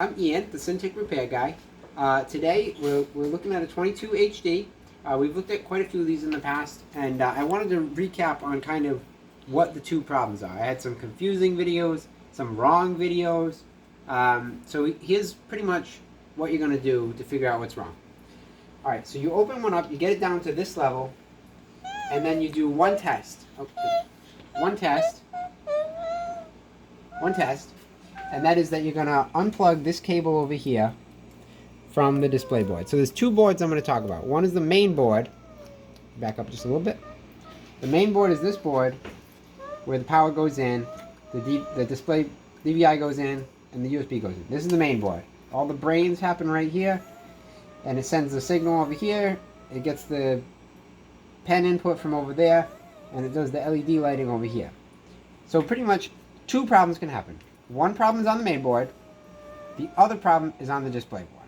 I'm Ian, the Cintiq repair guy. Today we're looking at a 22 HD. We've looked at quite a few of these in the past, and I wanted to recap on kind of what the two problems are. I had some confusing videos, some wrong videos. So here's pretty much what you're going to do to figure out what's wrong. Alright, so you open one up, you get it down to this level, and then you do one test. Okay. One test. And that is that you're going to unplug this cable over here from the display board. So there's two boards I'm going to talk about. One is the main board. Back up just a little bit. The main board is this board where the power goes in, the display DVI goes in, and the USB goes in. This is the main board. All the brains happen right here, and it sends the signal over here. It gets the pen input from over there, and it does the LED lighting over here. So pretty much two problems can happen. One problem is on the main board. The other problem is on the display board.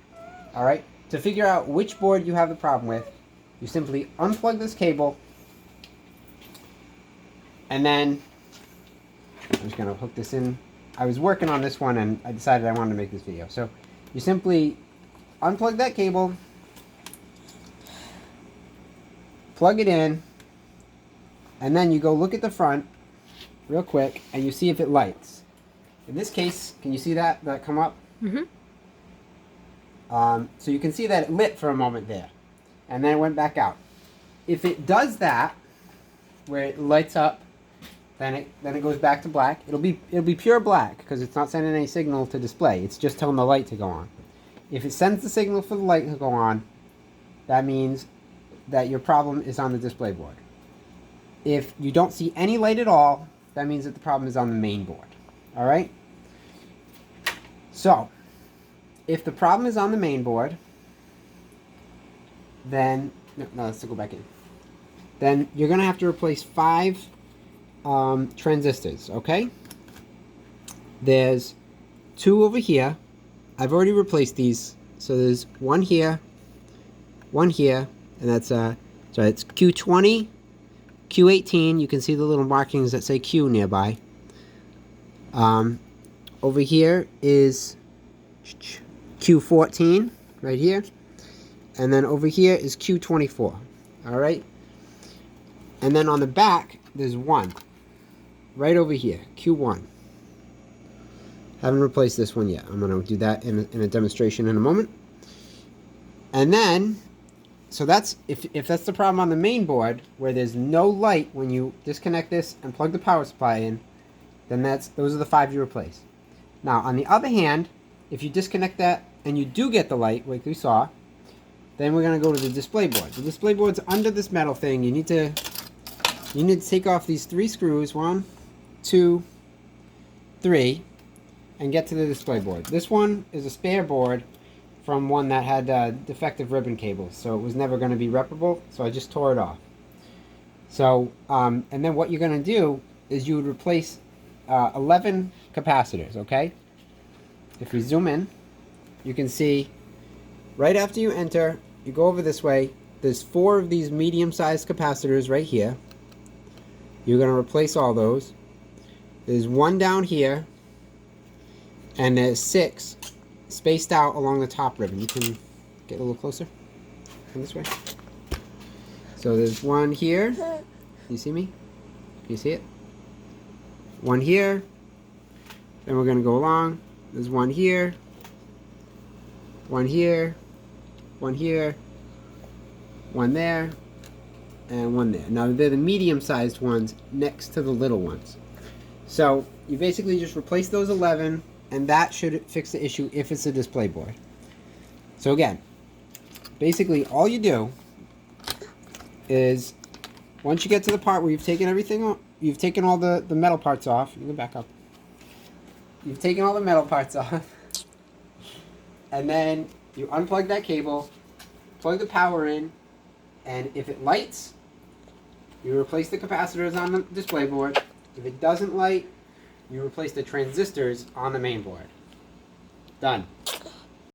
Alright? To figure out which board you have the problem with, you simply unplug this cable, and then I'm just going to hook this in. I was working on this one and I decided I wanted to make this video. So you simply unplug that cable, plug it in, and then you go look at the front real quick and you see if it lights. In this case, can you see that come up? Mm-hmm. So you can see that it lit for a moment there, and then it went back out. If it does that, where it lights up, then it goes back to black. It'll be pure black because it's not sending any signal to display. It's just telling the light to go on. If it sends the signal for the light to go on, that means that your problem is on the display board. If you don't see any light at all, that means that the problem is on the main board. All right? So, if the problem is on the main board, then no, let's go back in. Then you're going to have to replace 5 transistors, okay? There's 2 over here. I've already replaced these. So there's one here, and that's so it's Q20, Q18. You can see the little markings that say Q nearby. Over here is Q14 right here, and then over here is Q24. All right, and then on the back there's 1 right over here, Q1. Haven't replaced this one yet. I'm going to do that in a demonstration in a moment. And then, so that's if that's the problem on the main board where there's no light when you disconnect this and plug the power supply in, then those are the 5 you replace. Now, on the other hand, if you disconnect that and you do get the light, like we saw, then we're going to go to the display board. The display board's under this metal thing. You need to take off these 3 screws, 1, 2, 3, and get to the display board. This one is a spare board from one that had defective ribbon cables, so it was never going to be reparable, so I just tore it off. So, and then what you're going to do is you would replace 11 capacitors, okay? If we zoom in, you can see right after you enter, you go over this way, there's 4 of these medium-sized capacitors right here. You're going to replace all those. There's 1 down here, and there's 6 spaced out along the top ribbon. You can get a little closer. Come this way. So there's 1 here. You see me? Can you see it? 1 here. Then we're going to go along. There's 1 here. 1 here. 1 here. 1 there. And 1 there. Now they're the medium-sized ones next to the little ones. So you basically just replace those 11, and that should fix the issue if it's a display board. So again, basically all you do is once you get to the part where you've taken everything, you've taken all the metal parts off. You can back up. You've taken all the metal parts off, and then you unplug that cable, plug the power in, and if it lights, you replace the capacitors on the display board. If it doesn't light, you replace the transistors on the main board. Done.